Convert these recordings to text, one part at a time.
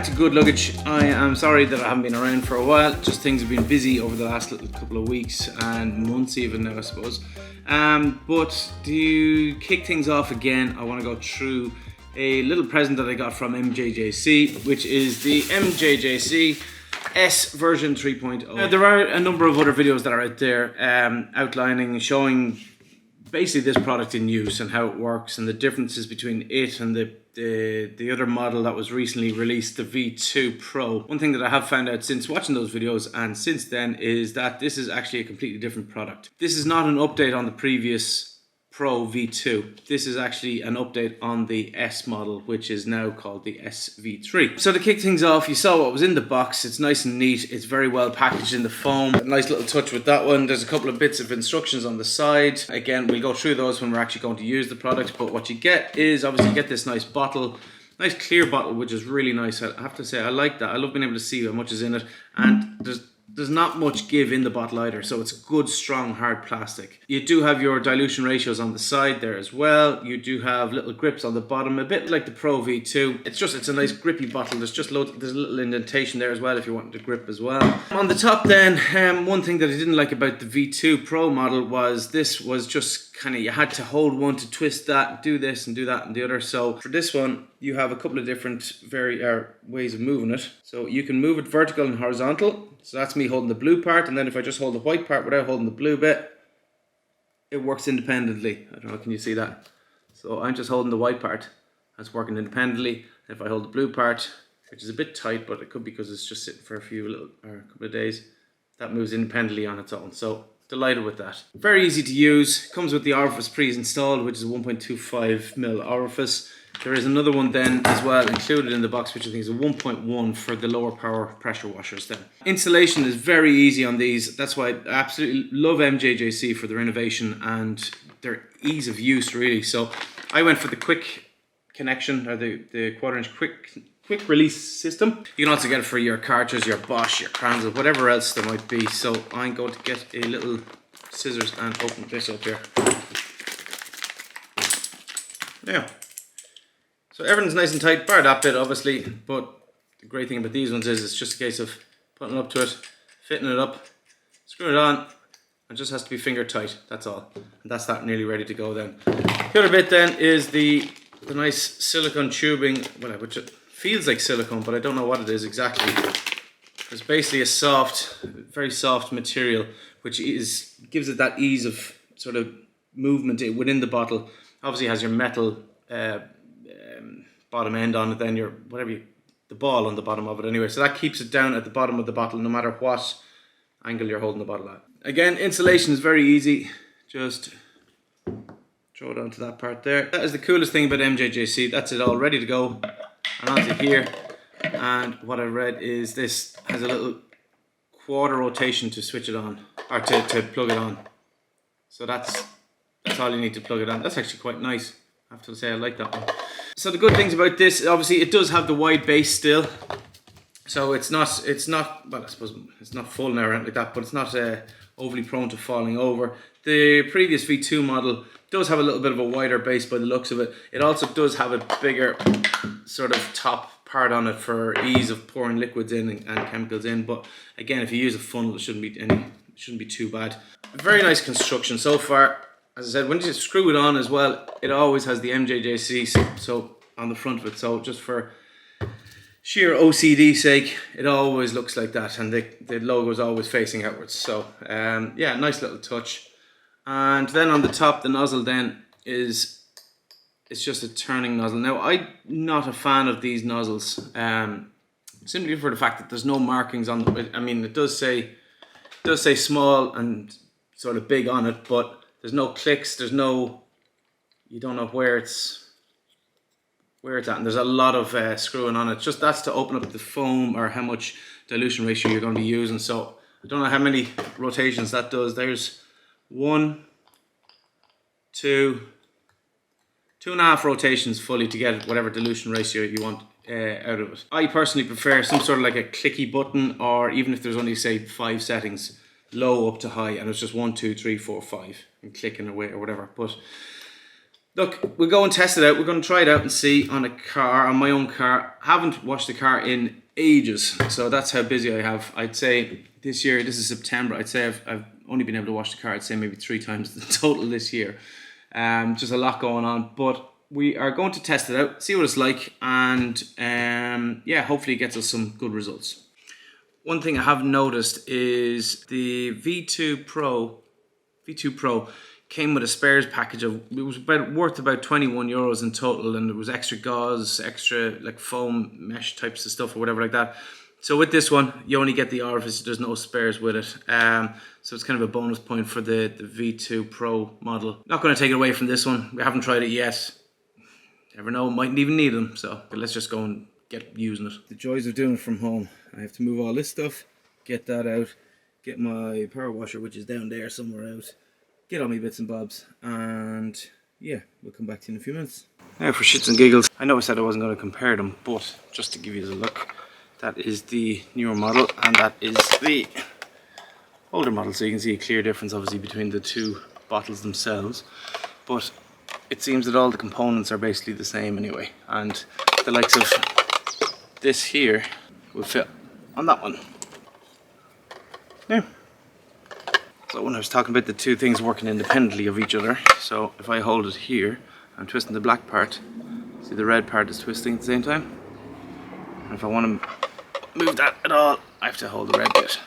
back to Good Luggage. I am sorry that I haven't been around for a while. Just things have been busy over the last little couple of weeks and months even now, I suppose. But to kick things off again, I want to go through a little present that I got from MJJC, which is the MJJC S version 3.0. Now, there are a number of other videos that are out there outlining, showing basically this product in use and how it works and the differences between it and the other model that was recently released, the V2 Pro. One thing that I have found out since watching those videos and since then is that this is actually a completely different product. This is not an update on the previous Pro V2. This is actually an update on the S model, which is now called the SV3. So to kick things off, you saw what was in the box. It's nice and neat. It's very well packaged in the foam. A nice little touch with that one. There's a couple of bits of instructions on the side. Again, we'll go through those when we're actually going to use the product, but what you get is obviously you get this nice bottle, nice clear bottle, which is really nice. I have to say, I like that. I love being able to see how much is in it, and there's not much give in the bottle either, so it's a good, strong, hard plastic. You do have your dilution ratios on the side there as well. You do have little grips on the bottom, a bit like the Pro V2. It's a nice grippy bottle. There's a little indentation there as well if you want to grip as well. On the top then, one thing that I didn't like about the V2 Pro model was this was just kind of, you had to hold one to twist that, do this and do that and the other. So for this one, you have a couple of different ways of moving it. So you can move it vertical and horizontal. So that's me holding the blue part, and then if I just hold the white part without holding the blue bit, it works independently. I don't know, can you see that? So I'm just holding the white part, that's working independently. If I hold the blue part, which is a bit tight, but it could be because it's just sitting for a couple of days, that moves independently on its own. So delighted with that. Very easy to use. Comes with the orifice pre-installed, which is a 1.25mm orifice. There is another one then as well included in the box, which I think is a 1.1 for the lower power pressure washers then. Installation is very easy on these. That's why I absolutely love MJJC for their innovation and their ease of use, really. So I went for the quick connection, or the quarter-inch quick release system. You can also get it for your Karchers, your Bosch, your Kranzel, whatever else there might be. So I'm going to get a little scissors and open this up here. Yeah. So everything's nice and tight, bar that bit obviously, but the great thing about these ones is it's just a case of putting it up to it, fitting it up, screwing it on, it just has to be finger tight, that's all. And that's that nearly ready to go then. The other bit then is the nice silicone tubing, well, which it feels like silicone, but I don't know what it is exactly. It's basically a soft, very soft material, which gives it that ease of sort of movement within the bottle. Obviously it has your metal bottom end on it, then the ball on the bottom of it anyway, so that keeps it down at the bottom of the bottle no matter what angle you're holding the bottle at. Again, installation is very easy, just throw it onto that part there. That is the coolest thing about MJJC. That's it all ready to go and onto here. And what I read is this has a little quarter rotation to switch it on, or to plug it on. So that's all you need to plug it on. That's actually quite nice, I have to say. I like that one. So the good things about this, obviously it does have the wide base still, so it's not well, I suppose it's not full now or anything like that, but it's not overly prone to falling over. The previous V2 model does have a little bit of a wider base by the looks of it. It also does have a bigger sort of top part on it for ease of pouring liquids in and chemicals in, but again, if you use a funnel, it shouldn't be too bad. Very nice construction so far. As I said, when you screw it on as well, it always has the MJJC so on the front of it. So just for sheer OCD sake, it always looks like that, and the logo is always facing outwards. So yeah, nice little touch. And then on the top, the nozzle then it's just a turning nozzle. Now I'm not a fan of these nozzles, simply for the fact that there's no markings on them. I mean, it does say small and sort of big on it, but there's no clicks, you don't know where it's at, and there's a lot of screwing on it. Just that's to open up the foam or how much dilution ratio you're going to be using. So I don't know how many rotations that does. There's 1, 2, 2.5 rotations fully to get whatever dilution ratio you want out of it. I personally prefer some sort of like a clicky button, or even if there's only say 5 settings, low up to high, and it's just 1, 2, 3, 4, 5 and clicking away or whatever. But Look, we'll go and test it out. We're going to try it out and see on a car, on my own car. I haven't washed the car in ages, so that's how busy I have. I'd say this year, this is September, I'd say I've only been able to wash the car, I'd say maybe 3 times the total this year. Just a lot going on, but we are going to test it out, see what it's like, and yeah, hopefully it gets us some good results. One thing I have noticed is the V2 Pro came with a spares package of, it was worth about €21 in total, and there was extra gauze, extra like foam mesh types of stuff or whatever like that. So with this one, you only get the orifice, there's no spares with it. So it's kind of a bonus point for the V2 Pro model. Not going to take it away from this one, we haven't tried it yet. Never know, mightn't even need them, so let's just go and get using it. The joys of doing it from home. I have to move all this stuff, get that out, get my power washer, which is down there somewhere out, get all my bits and bobs, and yeah, we'll come back to you in a few minutes. Now for shits and giggles, I know I said I wasn't going to compare them, but just to give you the look, that is the newer model and that is the older model, so you can see a clear difference obviously between the two bottles themselves, but it seems that all the components are basically the same anyway, and the likes of this here will fit on that one. Now, so when I was talking about the two things working independently of each other, so if I hold it here, I'm twisting the black part, see the red part is twisting at the same time, and if I want to move that at all, I have to hold the red bit.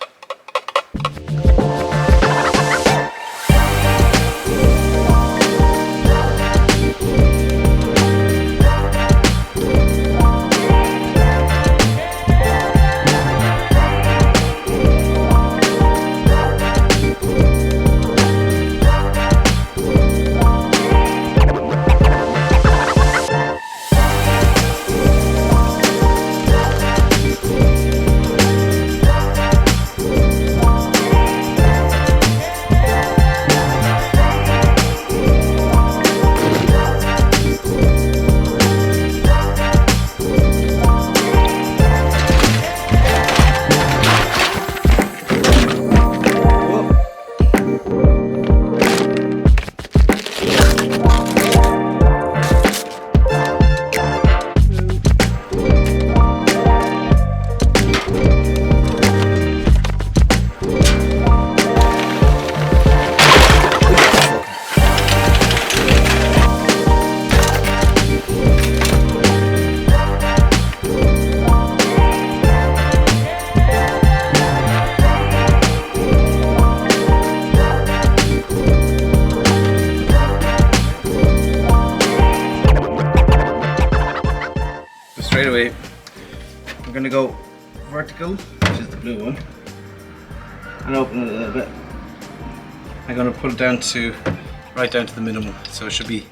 Straight away, I'm going to go vertical, which is the blue one, and open it a little bit. I'm going to put it down to, right down to the minimum, so it should be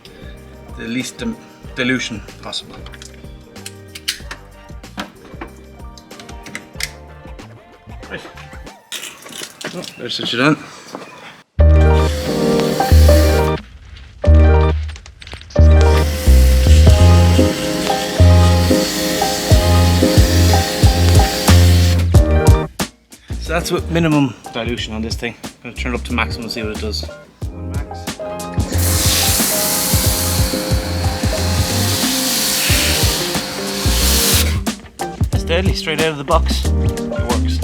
the least dilution possible. Right. Oh, there's switch it on. So that's with minimum dilution on this thing. I'm going to turn it up to maximum and see what it does. On max. It's deadly, straight out of the box. It works.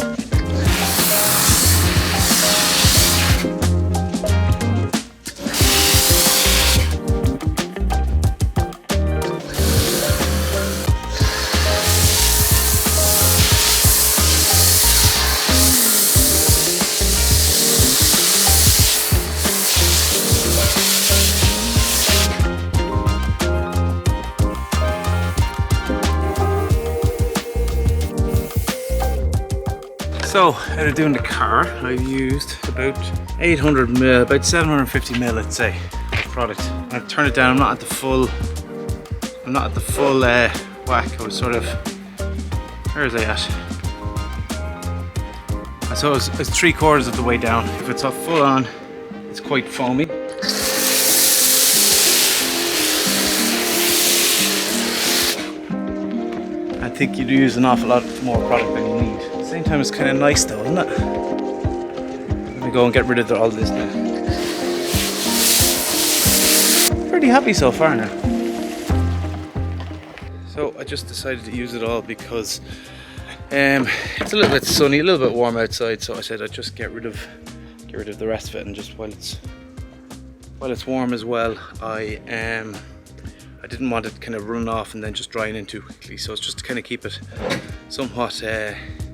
So, out of doing the car, I've used about 800 ml, about 750 ml, I'd say, of product. I've turned it down. I'm not at the full whack. I was sort of, where is I at? So it's 3/4 of the way down. If it's full on, it's quite foamy. I think you'd use an awful lot more product than you need. At the same time, it's kind of nice though, isn't it? Let me go and get rid of all this now. pretty happy so far now. So I just decided to use it all because it's a little bit sunny, a little bit warm outside, so I said I'd just get rid of the rest of it, and just while it's warm as well, I didn't want it kind of running off and then just drying in too quickly, so it's just to kind of keep it somewhat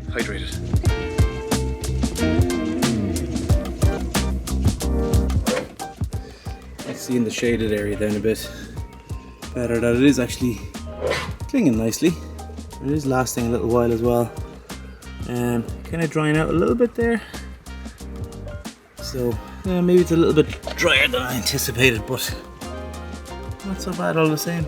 hydrated. Let's see in the shaded area down a bit better that it is actually clinging nicely. It is lasting a little while as well. Kind of drying out a little bit there. So maybe it's a little bit drier than I anticipated, but not so bad all the same.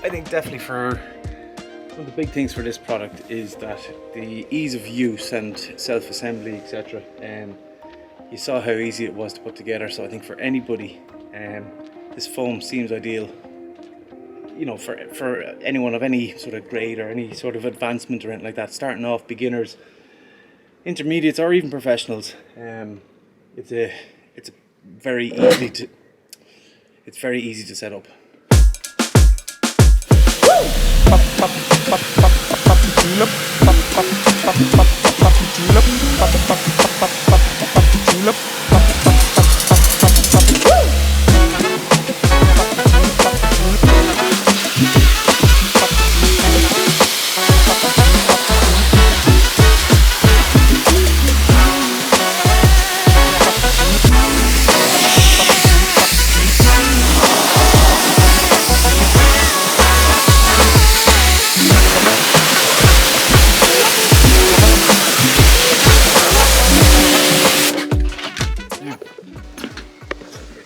I think definitely one of the big things for this product is that the ease of use and self-assembly, etc. You saw how easy it was to put together, so I think for anybody, this foam seems ideal. You know, for anyone of any sort of grade or any sort of advancement or anything like that, starting off, beginners, intermediates, or even professionals. It's very easy to set up.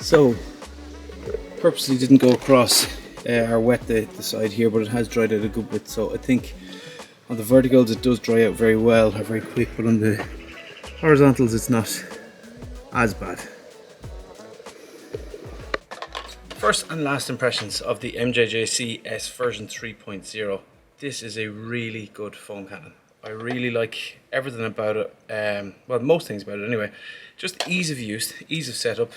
So, purposely didn't go across or wet the side here, but it has dried out a good bit. So I think on the verticals it does dry out very well, or very quick, but on the horizontals it's not as bad. First and last impressions of the MJJC S version 3.0. This is a really good foam cannon. I really like everything about it, well, most things about it anyway. Just ease of use, ease of setup.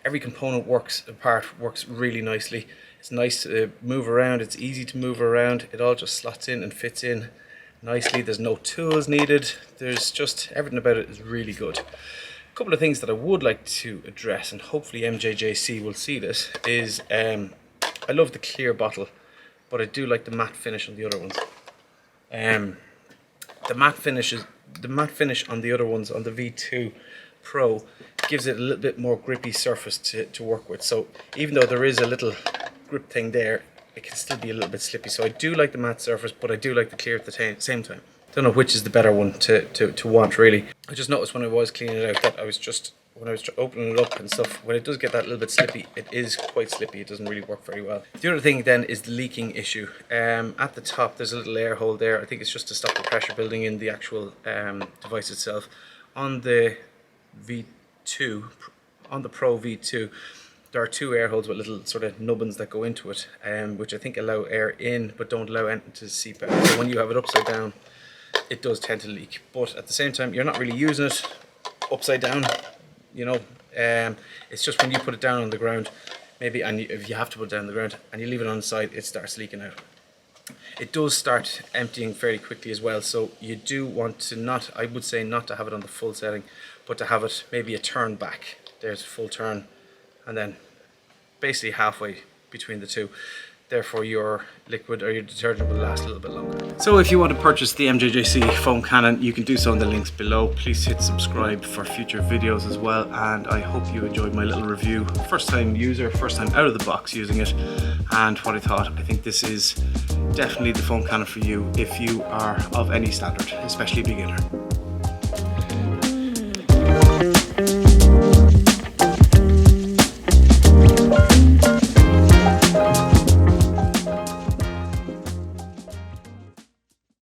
Every component works really nicely. It's nice to move around, it's easy to move around, it all just slots in and fits in nicely. There's no tools needed, there's just everything about it is really good. A couple of things that I would like to address, and hopefully MJJC will see this, is I love the clear bottle, but I do like the matte finish on the other ones. The matte finish on the other ones, on the V2 Pro, gives it a little bit more grippy surface to work with. So even though there is a little grip thing there, it can still be a little bit slippy. So I do like the matte surface, but I do like the clear at the same time. Don't know which is the better one to want, really. I just noticed when I was cleaning it out that when I was opening it up and stuff, when it does get that little bit slippy, it is quite slippy. It doesn't really work very well. The other thing then is the leaking issue. At the top there's a little air hole there. I think it's just to stop the pressure building in the actual device itself. On the V2, on the Pro V2, there are two air holes with little sort of nubbins that go into it, which I think allow air in but don't allow anything to seep out. So when you have it upside down, it does tend to leak. But at the same time, you're not really using it upside down, you know. It's just when you put it down on the ground, maybe, and if you have to put it down on the ground and you leave it on the side, it starts leaking out. It does start emptying fairly quickly as well, so you do want to I would say not to have it on the full setting, but to have it maybe a turn back. There's a full turn, and then basically halfway between the two. Therefore your liquid or your detergent will last a little bit longer. So if you want to purchase the MJJC foam cannon, you can do so in the links below. Please hit subscribe for future videos as well, and I hope you enjoyed my little review. First time user, first time out of the box using it, and what I thought. I think this is definitely the foam cannon for you if you are of any standard, especially beginner.